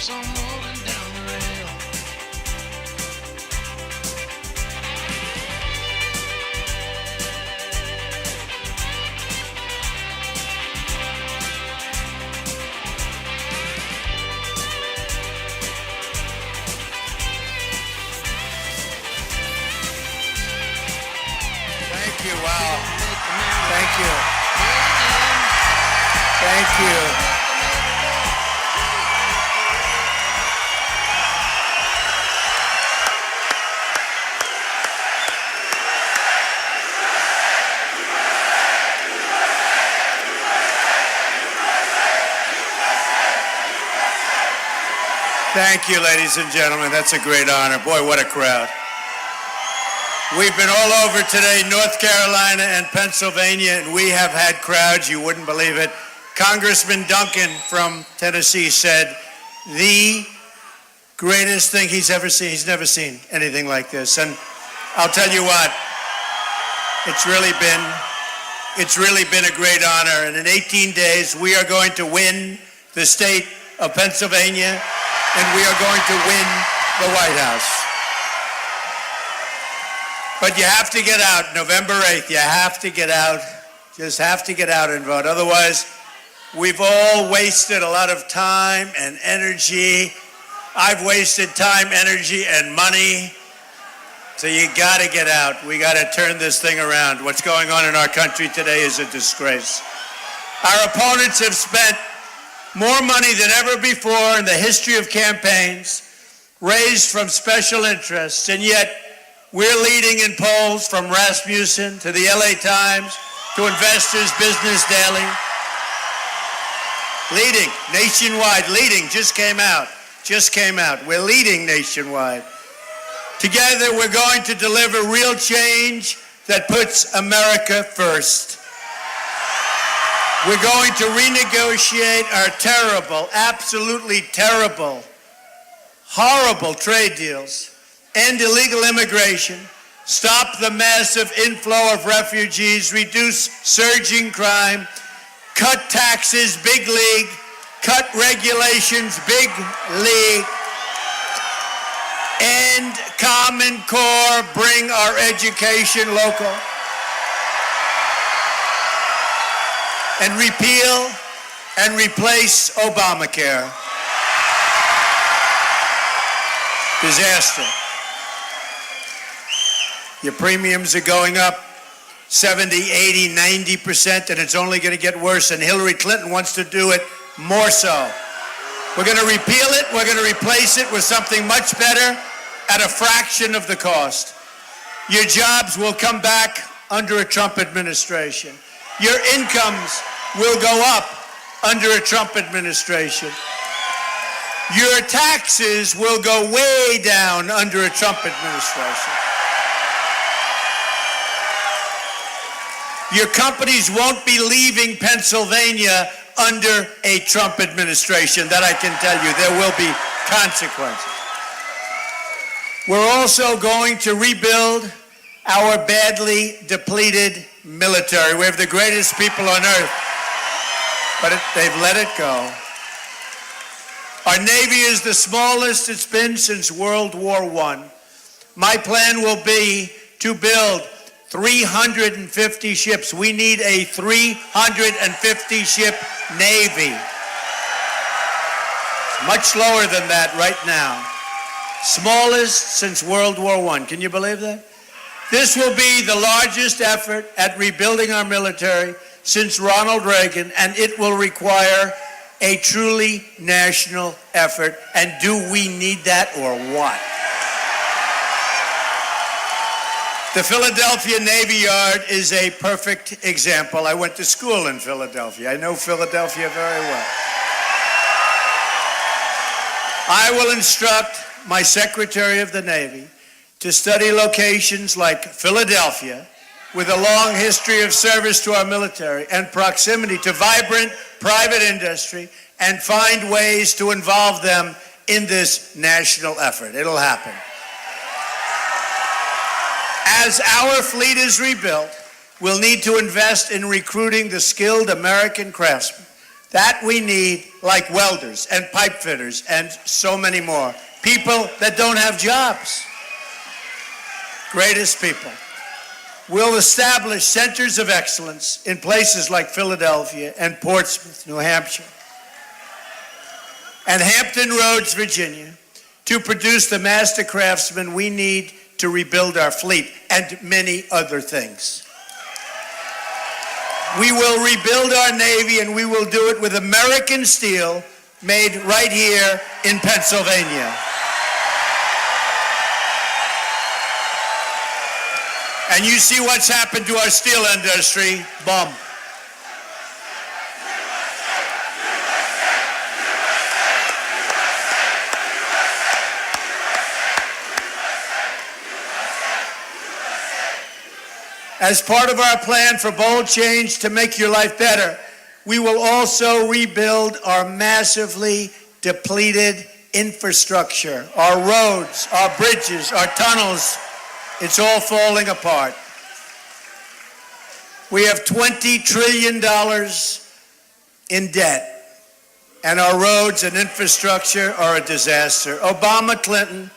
So I'm rolling down the rail. Thank you. Wow. Thank you. Thank you. Thank you, ladies and gentlemen. That's a great honor. Boy, what a crowd. We've been all over today, North Carolina and Pennsylvania, and we have had crowds, you wouldn't believe it. Congressman Duncan from Tennessee said the greatest thing he's ever seen. He's never seen anything like this. And I'll tell you what, it's really been a great honor. And in 18 days, we are going to win the state of Pennsylvania, and we are going to win the White House. But you have to get out, November 8th, you have to get out, just have to get out and vote. Otherwise, we've all wasted a lot of time and energy. I've wasted time, energy, and money. So you gotta get out. We gotta turn this thing around. What's going on in our country today is a disgrace. Our opponents have spent more money than ever before in the history of campaigns, raised from special interests, and yet we're leading in polls from Rasmussen to the LA Times to Investors Business Daily. Leading nationwide, just came out. We're leading nationwide. Together, we're going to deliver real change that puts America first. We're going to renegotiate our terrible, absolutely terrible, horrible trade deals, end illegal immigration, stop the massive inflow of refugees, reduce surging crime, cut taxes, big league, cut regulations, big league, end Common Core, bring our education local, and repeal and replace Obamacare. Disaster. Your premiums are going up 70, 80, 90%, and it's only going to get worse, and Hillary Clinton wants to do it more so. We're going to repeal it, we're going to replace it with something much better at a fraction of the cost. Your jobs will come back under a Trump administration. Your incomes will go up under a Trump administration. Your taxes will go way down under a Trump administration. Your companies won't be leaving Pennsylvania under a Trump administration. That I can tell you. There will be consequences. We're also going to rebuild our badly depleted military. We have the greatest people on earth, but they've let it go. Our Navy is the smallest it's been since World War I. My plan will be to build 350 ships. We need a 350-ship Navy. Much lower than that right now. Smallest since World War I. Can you believe that? This will be the largest effort at rebuilding our military since Ronald Reagan, and it will require a truly national effort. And do we need that or what? The Philadelphia Navy Yard is a perfect example. I went to school in Philadelphia. I know Philadelphia very well. I will instruct my Secretary of the Navy to study locations like Philadelphia, with a long history of service to our military and proximity to vibrant private industry, and find ways to involve them in this national effort. It'll happen. As our fleet is rebuilt, we'll need to invest in recruiting the skilled American craftsmen That we need, like welders and pipe fitters and so many more. People that don't have jobs. Greatest people. We'll establish centers of excellence in places like Philadelphia and Portsmouth, New Hampshire, and Hampton Roads, Virginia, to produce the master craftsmen we need to rebuild our fleet and many other things. We will rebuild our Navy, and we will do it with American steel made right here in Pennsylvania. And you see what's happened to our steel industry? Bum. As part of our plan for bold change to make your life better, we will also rebuild our massively depleted infrastructure, our roads, our bridges, our tunnels. It's all falling apart. We have $20 trillion in debt, and our roads and infrastructure are a disaster. Obama, Clinton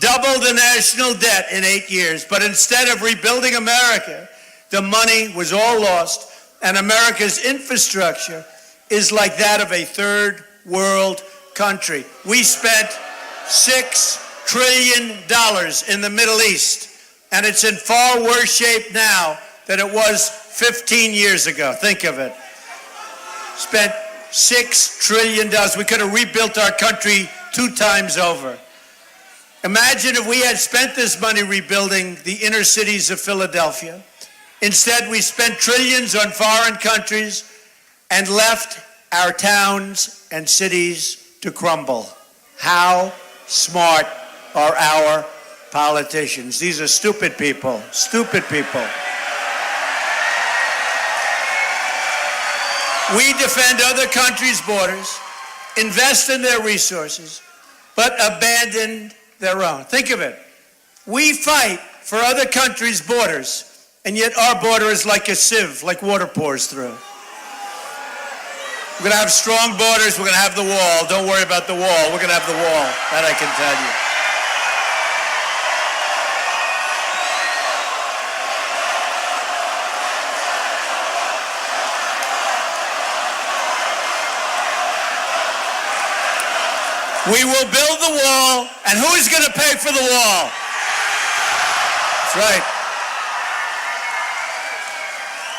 doubled the national debt in 8 years, but instead of rebuilding America, the money was all lost, and America's infrastructure is like that of a third world country. We spent $6 trillion in the Middle East, and it's in far worse shape now than it was 15 years ago. Think of it. Spent $6 trillion. We could have rebuilt our country 2 times over. Imagine if we had spent this money rebuilding the inner cities of Philadelphia. Instead, we spent trillions on foreign countries and left our towns and cities to crumble. How smart are our politicians? These are stupid people, stupid people. We defend other countries' borders, invest in their resources, but abandon their own. Think of it. We fight for other countries' borders, and yet our border is like a sieve, like water pours through. We're going to have strong borders. We're going to have the wall. Don't worry about the wall. We're going to have the wall. That I can tell you. We will build the wall, and who's going to pay for the wall? That's right.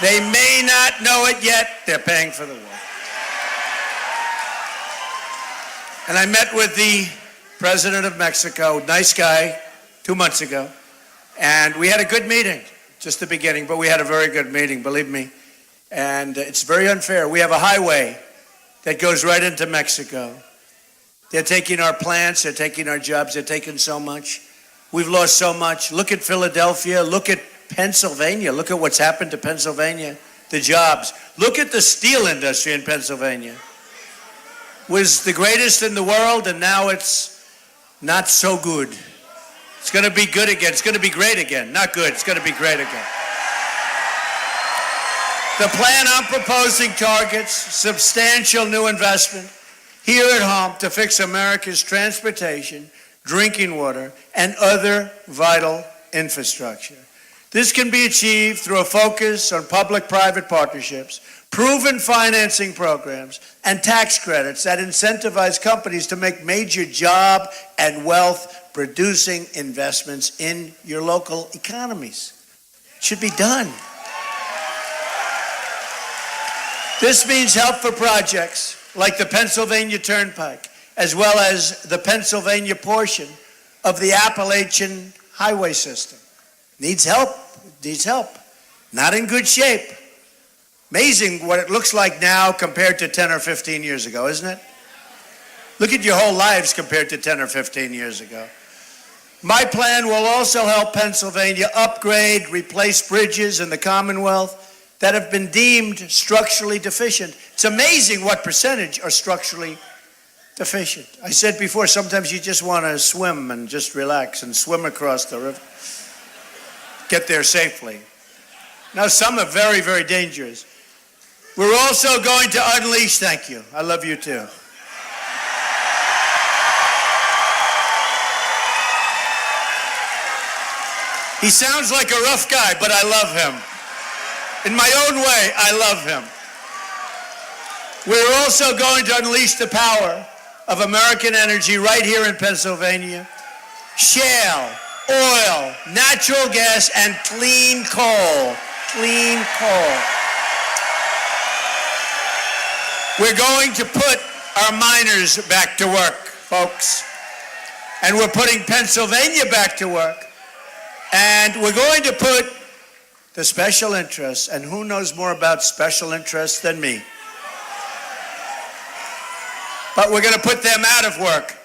They may not know it yet. They're paying for the wall. And I met with the president of Mexico, nice guy, 2 months ago, and we had a good meeting, just the beginning, but we had a very good meeting, believe me. And it's very unfair. We have a highway that goes right into Mexico. They're taking our plants, they're taking our jobs, they're taking so much. We've lost so much. Look at Philadelphia, look at Pennsylvania, look at what's happened to Pennsylvania, the jobs. Look at the steel industry in Pennsylvania. Was the greatest in the world, and now it's not so good. It's going to be good again. It's going to be great again. Not good. It's going to be great again. The plan I'm proposing targets substantial new investment here at home to fix America's transportation, drinking water, and other vital infrastructure. This can be achieved through a focus on public-private partnerships, proven financing programs, and tax credits that incentivize companies to make major job and wealth-producing investments in your local economies. It should be done. This means help for projects like the Pennsylvania Turnpike, as well as the Pennsylvania portion of the Appalachian Highway System. Needs help. Not in good shape. Amazing what it looks like now compared to 10 or 15 years ago, isn't it? Look at your whole lives compared to 10 or 15 years ago. My plan will also help Pennsylvania upgrade, replace bridges in the Commonwealth that have been deemed structurally deficient. It's amazing what percentage are structurally deficient. I said before, sometimes you just want to swim and just relax and swim across the river. Get there safely. Now, some are very, very dangerous. We're also going to unleash, thank you, I love you too. He sounds like a rough guy, but I love him. In my own way, I love him. We're also going to unleash the power of American energy right here in Pennsylvania. Shale, oil, natural gas, and clean coal. Clean coal. We're going to put our miners back to work, folks. And we're putting Pennsylvania back to work. And we're going to put the special interests, and who knows more about special interests than me? But we're going to put them out of work.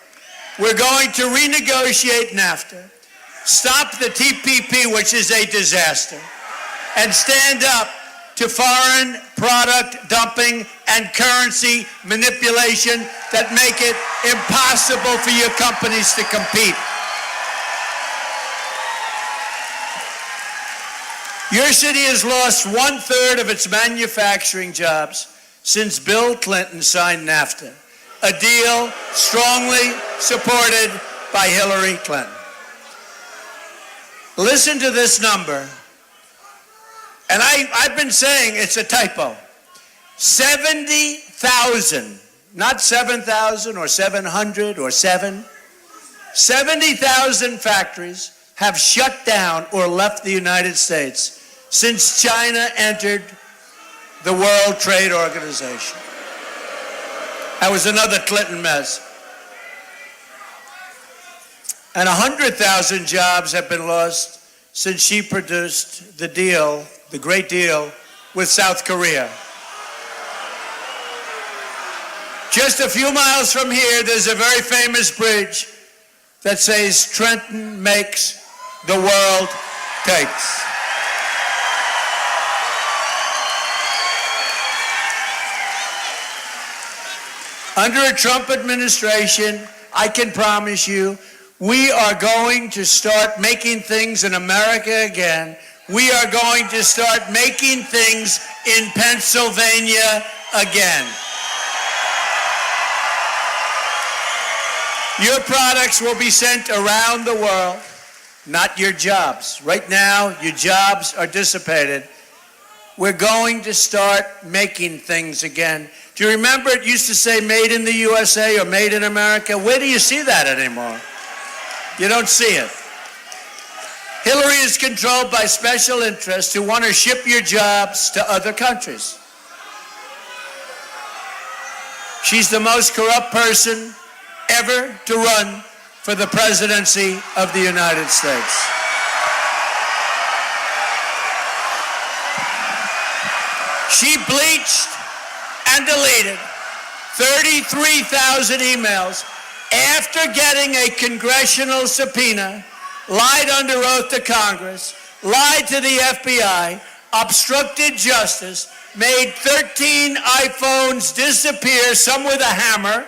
We're going to renegotiate NAFTA, stop the TPP, which is a disaster, and stand up to foreign product dumping and currency manipulation that make it impossible for your companies to compete. Your city has lost 1/3 of its manufacturing jobs since Bill Clinton signed NAFTA, a deal strongly supported by Hillary Clinton. Listen to this number. And I've been saying it's a typo. 70,000, not 7,000 or 700 or 7. 70,000 factories have shut down or left the United States since China entered the World Trade Organization. That was another Clinton mess. And 100,000 jobs have been lost since she produced the deal, the great deal, with South Korea. Just a few miles from here, there's a very famous bridge that says, Trenton makes, the world takes. Under a Trump administration, I can promise you, we are going to start making things in America again. We are going to start making things in Pennsylvania again. Your products will be sent around the world, not your jobs. Right now, your jobs are dissipated. We're going to start making things again. Do you remember it used to say made in the USA or made in America? Where do you see that anymore? You don't see it. Hillary is controlled by special interests who want to ship your jobs to other countries. She's the most corrupt person ever to run for the presidency of the United States. She bleached and deleted 33,000 emails after getting a congressional subpoena, lied under oath to Congress, lied to the FBI, obstructed justice, made 13 iPhones disappear, some with a hammer,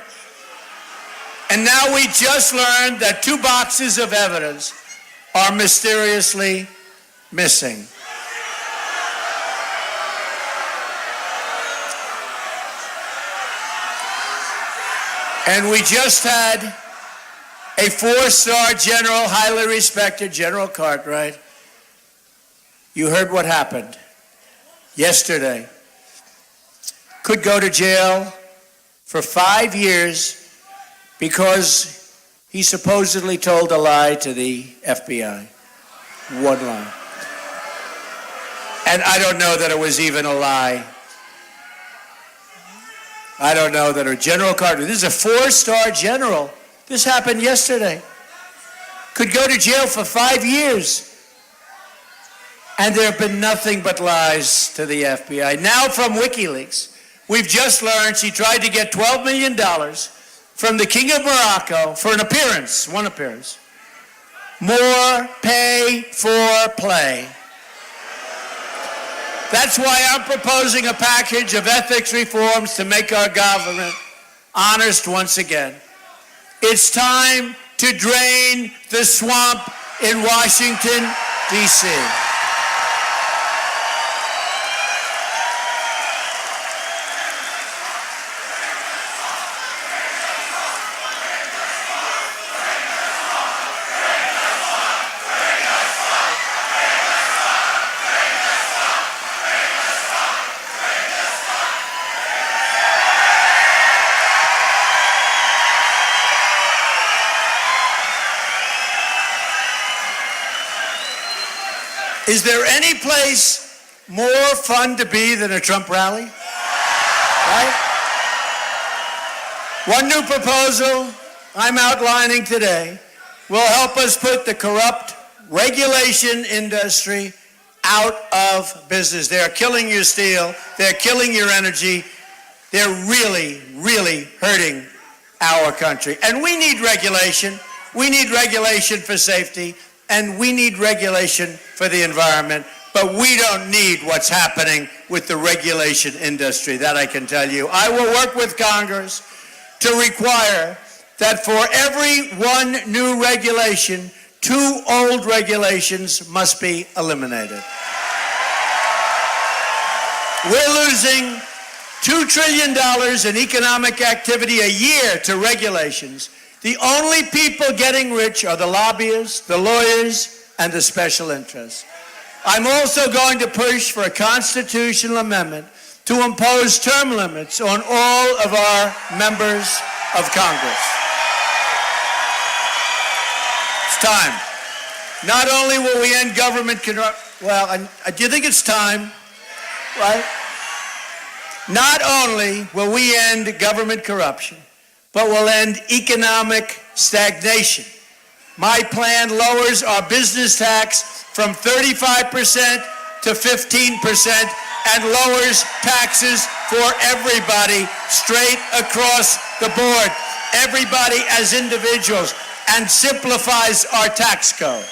and now we just learned that 2 boxes of evidence are mysteriously missing. And we just had a 4-star general, highly respected, General Cartwright. You heard what happened yesterday. Could go to jail for 5 years because he supposedly told a lie to the FBI. One lie. And I don't know that it was even a lie. I don't know that her General Carter, this is a 4-star general. This happened yesterday. Could go to jail for 5 years. And there have been nothing but lies to the FBI. Now from WikiLeaks, we've just learned she tried to get $12 million from the King of Morocco for an appearance, one appearance. More pay for play. That's why I'm proposing a package of ethics reforms to make our government honest once again. It's time to drain the swamp in Washington, D.C. Is there any place more fun to be than a Trump rally? Right? One new proposal I'm outlining today will help us put the corrupt regulation industry out of business. They're killing your steel. They're killing your energy. They're really, really hurting our country. And we need regulation. We need regulation for safety, and we need regulation for the environment. But we don't need what's happening with the regulation industry, that I can tell you. I will work with Congress to require that for every one new regulation, 2 old regulations must be eliminated. We're losing $2 trillion in economic activity a year to regulations. The only people getting rich are the lobbyists, the lawyers, and the special interests. I'm also going to push for a constitutional amendment to impose term limits on all of our members of Congress. It's time. Not only will we end government corruption, do you think it's time? Right? Not only will we end government corruption, but we'll end economic stagnation. My plan lowers our business tax from 35% to 15% and lowers taxes for everybody straight across the board, everybody as individuals, and simplifies our tax code.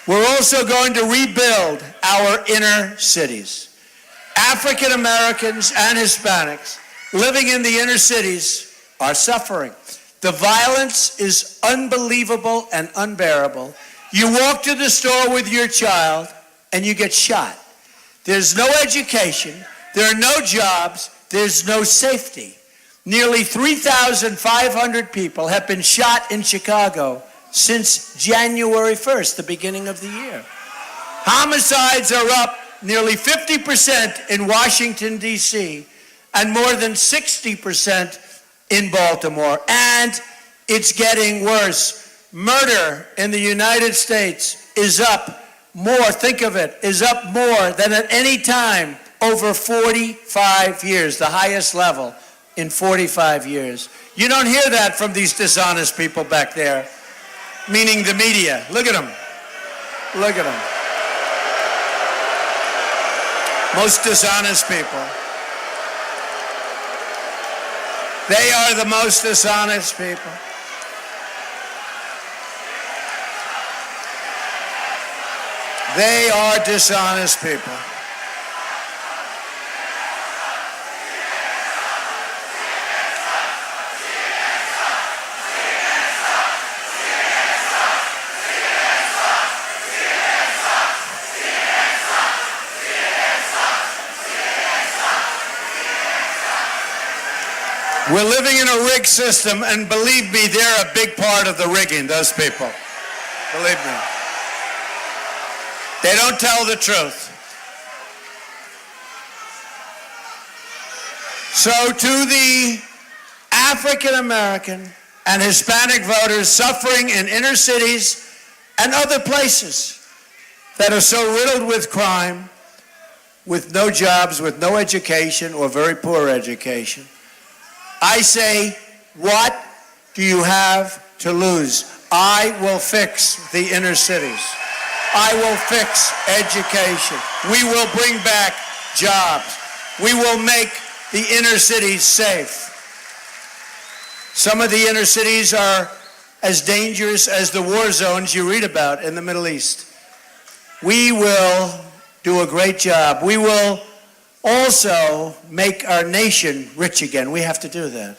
We're also going to rebuild our inner cities. African Americans and Hispanics living in the inner cities are suffering. The violence is unbelievable and unbearable. You walk to the store with your child and you get shot. There's no education, there are no jobs, there's no safety. Nearly 3,500 people have been shot in Chicago since January 1st, the beginning of the year. Homicides are up nearly 50% in Washington, D.C., and more than 60% in Baltimore. And it's getting worse. Murder in the United States is up more, think of it, is up more than at any time over 45 years, the highest level in 45 years. You don't hear that from these dishonest people back there, meaning the media. Look at them. Look at them. Most dishonest people. They are the most dishonest people. They are dishonest people. We're living in a rigged system, and believe me, they're a big part of the rigging, those people. Believe me. They don't tell the truth. So to the African American and Hispanic voters suffering in inner cities and other places that are so riddled with crime, with no jobs, with no education, or very poor education, I say, what do you have to lose? I will fix the inner cities. I will fix education. We will bring back jobs. We will make the inner cities safe. Some of the inner cities are as dangerous as the war zones you read about in the Middle East. We will do a great job. We will also make our nation rich again. We have to do that.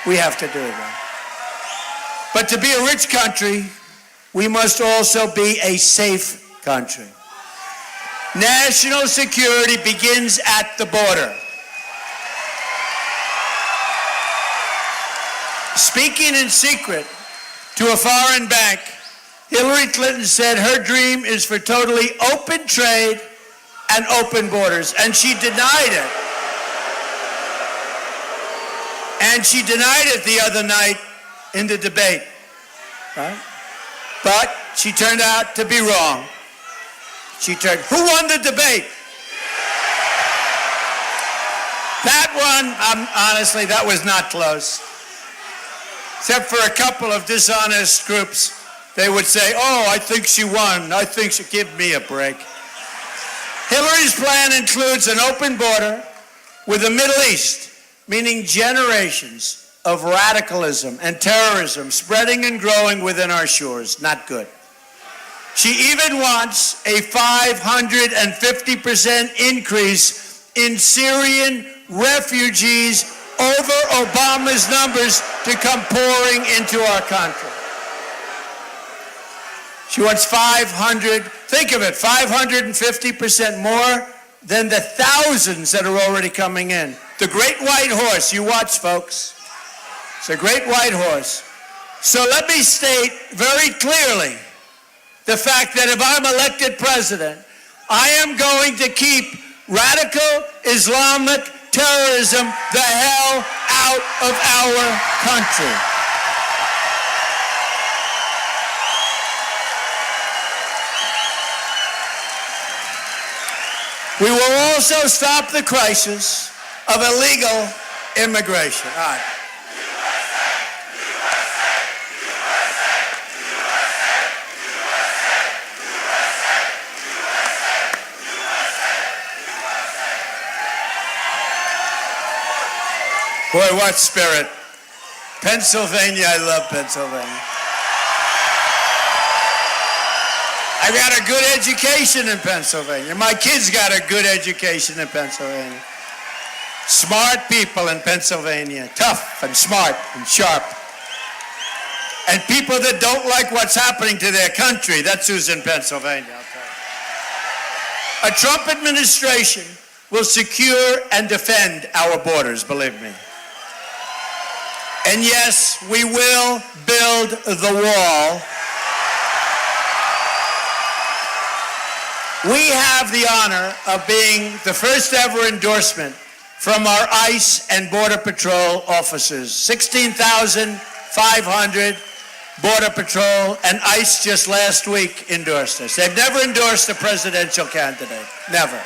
We have to do that. But to be a rich country, we must also be a safe country. National security begins at the border. Speaking in secret to a foreign bank, Hillary Clinton said her dream is for totally open trade and open borders, and she denied it. And she denied it the other night in the debate, right? But She turned out to be wrong. Who won the debate? That one, honestly, that was not close. Except for a couple of dishonest groups. They would say, oh, I think she won. I think she, give me a break. Hillary's plan includes an open border with the Middle East, meaning generations of radicalism and terrorism spreading and growing within our shores. Not good. She even wants a 550% increase in Syrian refugees over Obama's numbers to come pouring into our country. She wants 550% more than the thousands that are already coming in. The great white horse, you watch, folks. It's a great white horse. So let me state very clearly the fact that if I'm elected president, I am going to keep radical Islamic terrorism the hell out of our country. We will also stop the crisis of illegal immigration. All right. Boy, what spirit. Pennsylvania, I love Pennsylvania. I got a good education in Pennsylvania. My kids got a good education in Pennsylvania. Smart people in Pennsylvania. Tough and smart and sharp. And people that don't like what's happening to their country, that's who's in Pennsylvania, I'll tell you. A Trump administration will secure and defend our borders, believe me. And yes, we will build the wall. We have the honor of being the first ever endorsement from our ICE and Border Patrol officers. 16,500 Border Patrol and ICE just last week endorsed us. They've never endorsed a presidential candidate. Never.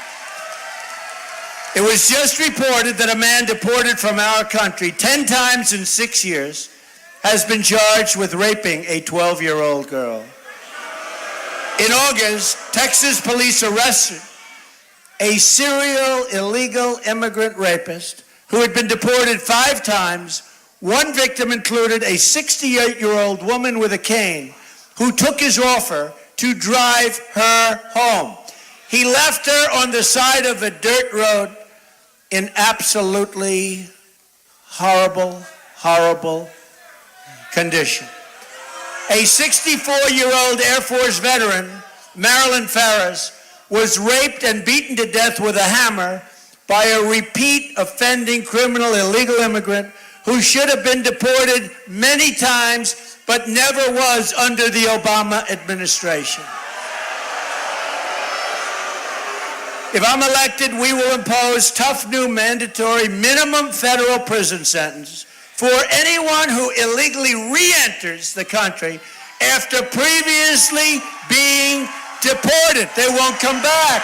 It was just reported that a man deported from our country 10 times in 6 years has been charged with raping a 12-year-old girl. In August, Texas police arrested a serial illegal immigrant rapist who had been deported 5 times. One victim included a 68-year-old woman with a cane who took his offer to drive her home. He left her on the side of a dirt road in absolutely horrible, horrible condition. A 64-year-old Air Force veteran, Marilyn Ferris, was raped and beaten to death with a hammer by a repeat offending criminal illegal immigrant who should have been deported many times but never was under the Obama administration. If I'm elected, we will impose tough new mandatory minimum federal prison sentence for anyone who illegally re-enters the country after previously being deported. They won't come back.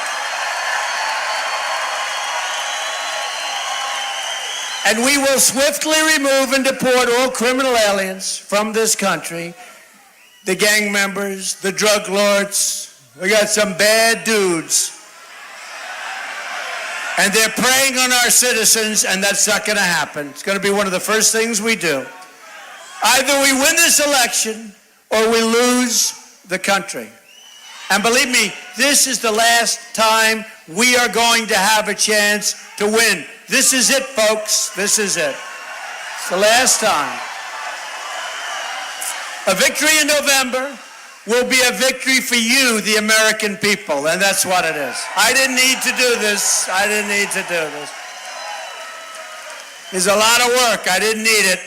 And we will swiftly remove and deport all criminal aliens from this country, the gang members, the drug lords. We got some bad dudes. And they're preying on our citizens, and that's not going to happen. It's going to be one of the first things we do. Either we win this election or we lose the country. And believe me, this is the last time we are going to have a chance to win. This is it, folks. This is it. It's the last time. A victory in November will be a victory for you, the American people, and that's what it is. I didn't need to do this. I didn't need to do this. There's a lot of work. I didn't need it,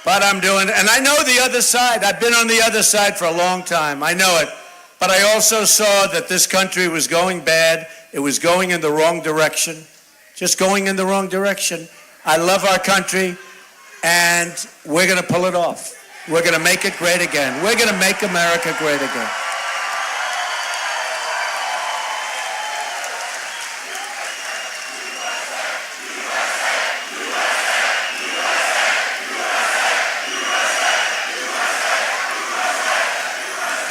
but I'm doing it. And I know the other side. I've been on the other side for a long time. I know it. But I also saw that this country was going bad. It was going in the wrong direction, just going in the wrong direction. I love our country, and we're going to pull it off. We're going to make it great again. We're going to make America great again.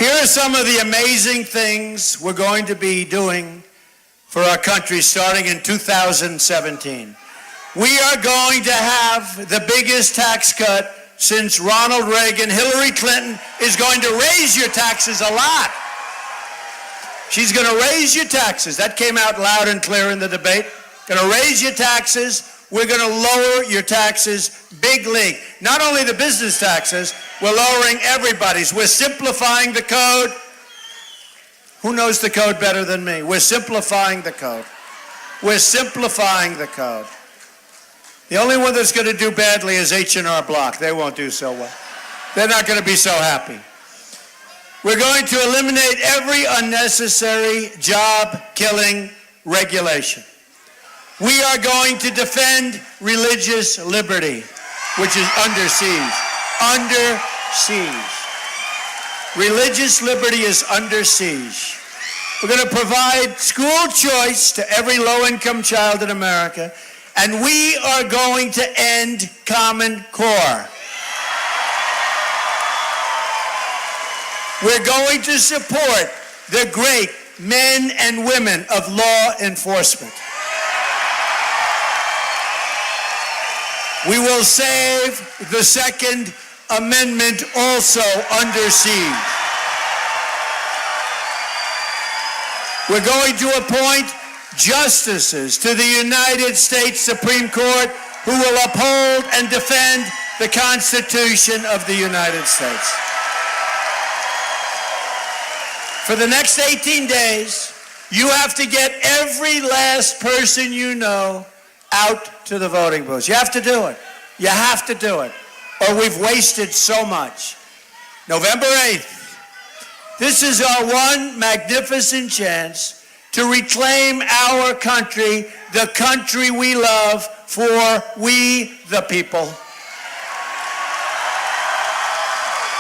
Here are some of the amazing things we're going to be doing for our country starting in 2017. We are going to have the biggest tax cut since Ronald Reagan. Hillary Clinton is going to raise your taxes a lot. She's going to raise your taxes. That came out loud and clear in the debate. Going to raise your taxes. We're going to lower your taxes big league. Not only the business taxes, we're lowering everybody's. We're simplifying the code. Who knows the code better than me? We're simplifying the code. We're simplifying the code. The only one that's going to do badly is H&R Block. They won't do so well. They're not going to be so happy. We're going to eliminate every unnecessary job-killing regulation. We are going to defend religious liberty, which is under siege. Under siege. Religious liberty is under siege. We're going to provide school choice to every low-income child in America, and we are going to end Common Core. We're going to support the great men and women of law enforcement. We will save the Second Amendment, also under siege. We're going to appoint justices to the United States Supreme Court who will uphold and defend the Constitution of the United States. For the next 18 days, you have to get every last person you know out to the voting booths. You have to do it. You have to do it. Or we've wasted so much. November 8th. This is our one magnificent chance to reclaim our country, the country we love, for we the people.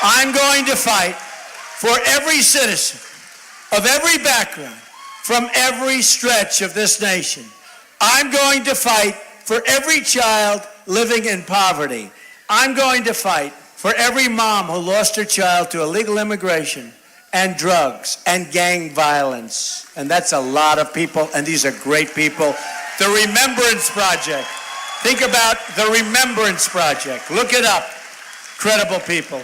I'm going to fight for every citizen of every background from every stretch of this nation. I'm going to fight for every child living in poverty. I'm going to fight for every mom who lost her child to illegal immigration and drugs and gang violence. And that's a lot of people, and these are great people. The Remembrance Project. Think about the Remembrance Project. Look it up. Credible people.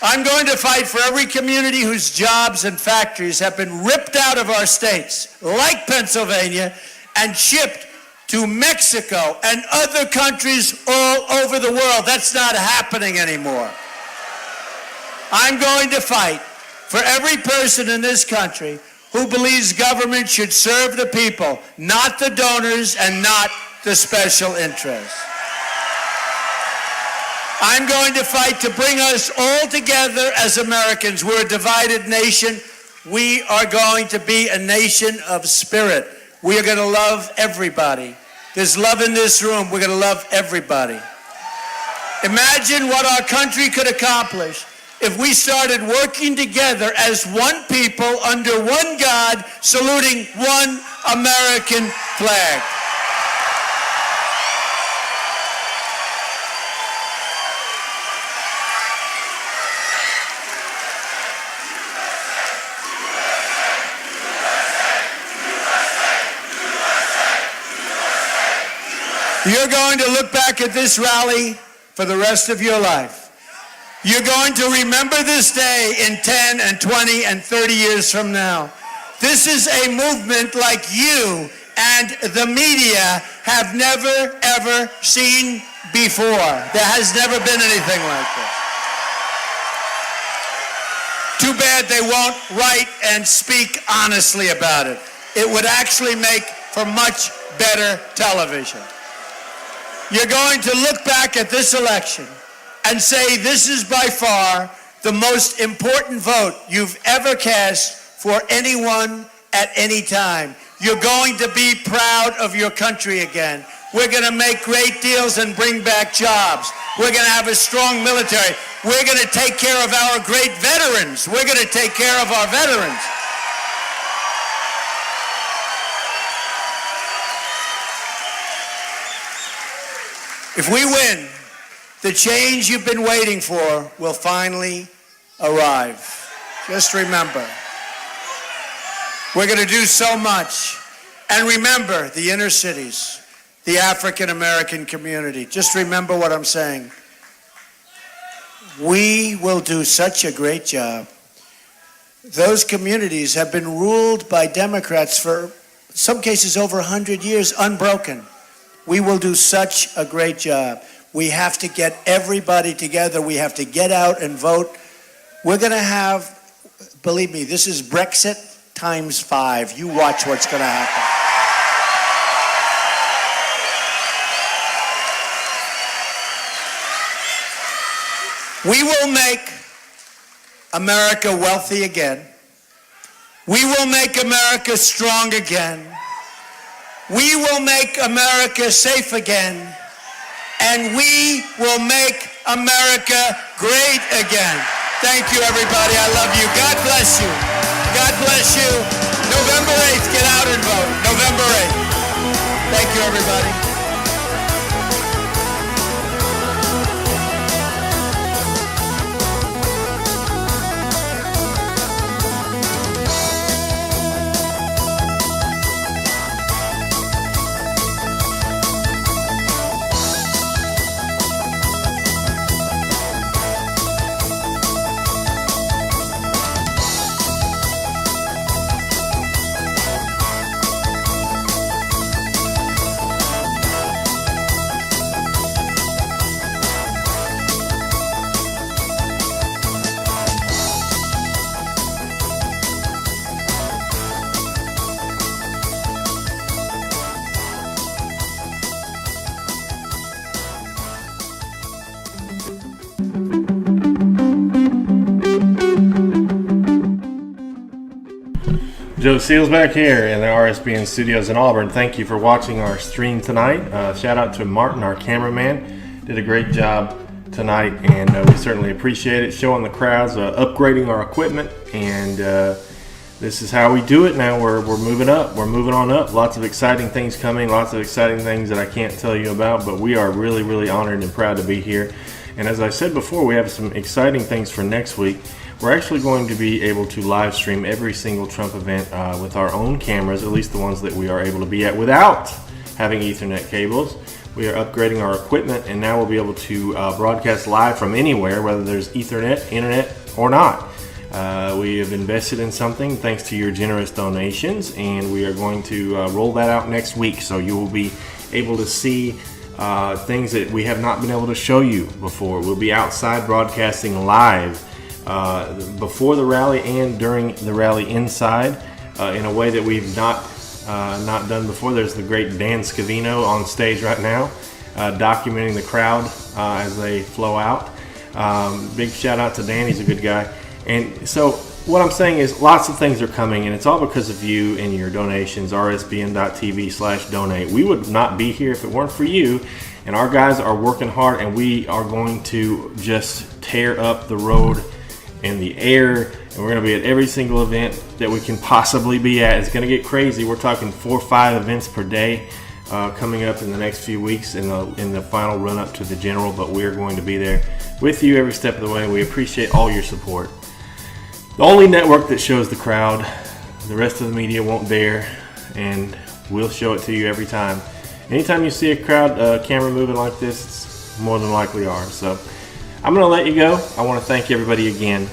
I'm going to fight for every community whose jobs and factories have been ripped out of our states, like Pennsylvania, and shipped to Mexico and other countries all over the world. That's not happening anymore. I'm going to fight for every person in this country who believes government should serve the people, not the donors and not the special interests. I'm going to fight to bring us all together as Americans. We're a divided nation. We are going to be a nation of spirit. We are going to love everybody. There's love in this room. We're going to love everybody. Imagine what our country could accomplish if we started working together as one people under one God, saluting one American flag. You're going to look back at this rally for the rest of your life. You're going to remember this day in 10 and 20 and 30 years from now. This is a movement like you and the media have never, ever seen before. There has never been anything like this. Too bad they won't write and speak honestly about it. It would actually make for much better television. You're going to look back at this election and say this is by far the most important vote you've ever cast for anyone at any time. You're going to be proud of your country again. We're going to make great deals and bring back jobs. We're going to have a strong military. We're going to take care of our great veterans. We're going to take care of our veterans. If we win, the change you've been waiting for will finally arrive. Just remember, we're going to do so much. And remember the inner cities, the African American community. Just remember what I'm saying. We will do such a great job. Those communities have been ruled by Democrats for some cases over 100 years, unbroken. We will do such a great job. We have to get everybody together. We have to get out and vote. We're going to have, believe me, this is Brexit times 5. You watch what's going to happen. We will make America wealthy again. We will make America strong again. We will make America safe again. And we will make America great again. Thank you, everybody. I love you. God bless you. God bless you. November 8th, get out and vote. November 8th. Thank you, everybody. Joe Seals back here in the RSBN studios in Auburn. Thank you for watching our stream tonight. Shout out to Martin, our cameraman. Did a great job tonight, and we certainly appreciate it. Showing the crowds, upgrading our equipment, and this is how we do it now. We're moving up. We're moving on up. Lots of exciting things coming. Lots of exciting things that I can't tell you about, but we are really, really honored and proud to be here. And as I said before, we have some exciting things for next week. We're actually going to be able to live stream every single Trump event with our own cameras, at least the ones that we are able to be at without having Ethernet cables. We are upgrading our equipment, and now we'll be able to broadcast live from anywhere, whether there's Ethernet, internet, or not. We have invested in something thanks to your generous donations, and we are going to roll that out next week. So you will be able to see things that we have not been able to show you before. We'll be outside broadcasting live before the rally and during the rally inside in a way that we've not done before. There's the great Dan Scavino on stage right now documenting the crowd as they flow out. Big shout out to Dan, he's a good guy. And so what I'm saying is lots of things are coming, and it's all because of you and your donations. rsbn.tv/donate. We would not be here if it weren't for you, and our guys are working hard, and we are going to just tear up the road and the air, and we're going to be at every single event that we can possibly be at. It's going to get crazy. We're talking 4 or 5 events per day coming up in the next few weeks in the final run up to the general, but we're going to be there with you every step of the way. We appreciate all your support. The only network that shows the crowd, the rest of the media won't dare, and we'll show it to you every time. Anytime you see a crowd camera moving like this, it's more than likely ours. So I'm going to let you go. I want to thank everybody again,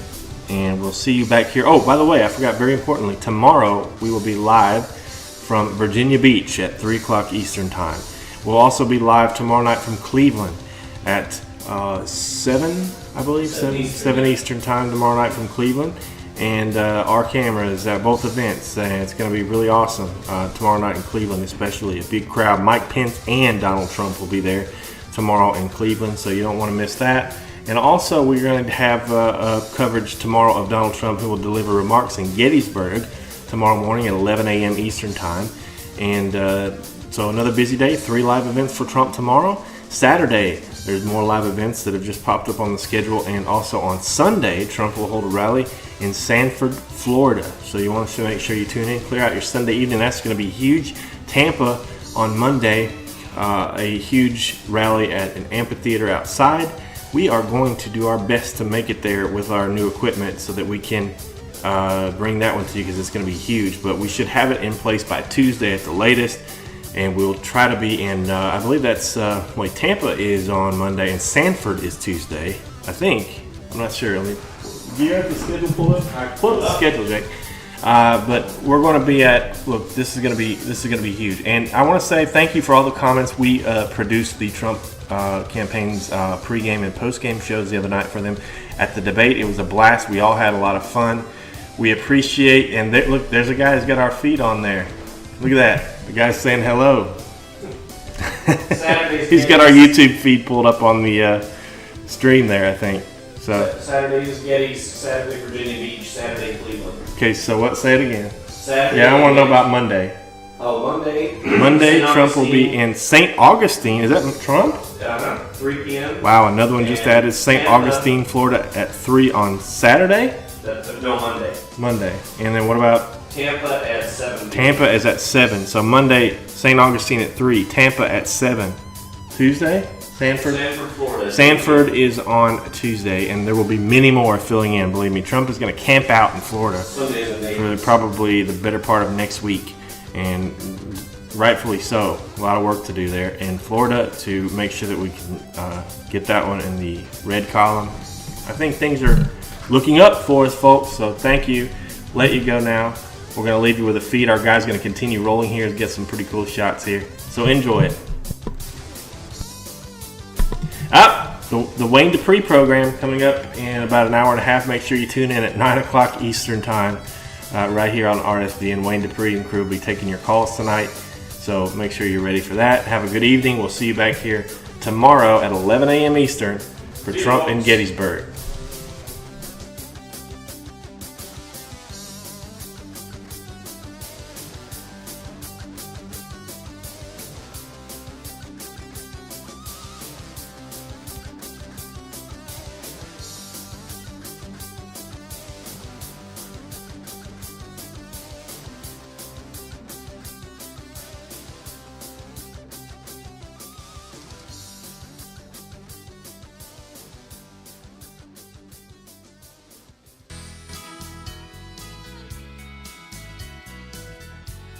and we'll see you back here. Oh, by the way, I forgot very importantly, tomorrow we will be live from Virginia Beach at 3 o'clock Eastern Time. We'll also be live tomorrow night from Cleveland at 7, I believe, 7 Eastern Time tomorrow night from Cleveland. And our cameras at both events. It's going to be really awesome tomorrow night in Cleveland, especially. A big crowd. Mike Pence and Donald Trump will be there tomorrow in Cleveland, so you don't want to miss that. And also, we're going to have coverage tomorrow of Donald Trump, who will deliver remarks in Gettysburg tomorrow morning at 11 a.m. Eastern Time. And So another busy day, 3 live events for Trump tomorrow. Saturday, there's more live events that have just popped up on the schedule. And also on Sunday, Trump will hold a rally in Sanford, Florida. So you want to make sure you tune in, clear out your Sunday evening. That's going to be huge. Tampa on Monday, a huge rally at an amphitheater outside. We are going to do our best to make it there with our new equipment so that we can bring that one to you, because it's going to be huge. But we should have it in place by Tuesday at the latest, and we'll try to be in, I believe that's, Tampa is on Monday and Sanford is Tuesday, I think. I'm not sure. Do you have the schedule pulled up? Pull up the schedule, Jake. But we're going to be at, look, this is going to be huge. And I want to say thank you for all the comments. We produced the Trump campaign's pregame and postgame shows the other night for them at the debate. It was a blast. We all had a lot of fun. We appreciate, and look, there's a guy who's got our feed on there. Look at that. The guy's saying hello. He's got our YouTube feed pulled up on the stream there, I think. So Saturday's Gettys, Saturday Virginia Beach, Saturday Cleveland. Okay, so what? Say it again. Saturday. Yeah, I want to know about Monday. Oh, Monday. Monday, Trump will be in St. Augustine. Is that Trump? 3 p.m. Wow, another one just added. St. Augustine, Florida at 3 on Saturday? No, Monday. Monday. And then what about? Tampa at 7. Tampa is at 7. So Monday, St. Augustine at 3. Tampa at 7. Tuesday? Sanford, Florida. Sanford is on Tuesday, and there will be many more filling in. Believe me, Trump is going to camp out in Florida for probably the better part of next week, and rightfully so. A lot of work to do there in Florida to make sure that we can get that one in the red column. I think things are looking up for us, folks. So thank you. Let you go now. We're going to leave you with a feed. Our guy's going to continue rolling here and get some pretty cool shots here. So enjoy it. The Wayne Dupree program coming up in about an hour and a half. Make sure you tune in at 9 o'clock Eastern time right here on RSB. And Wayne Dupree and crew will be taking your calls tonight. So make sure you're ready for that. Have a good evening. We'll see you back here tomorrow at 11 a.m. Eastern for Trump in Gettysburg.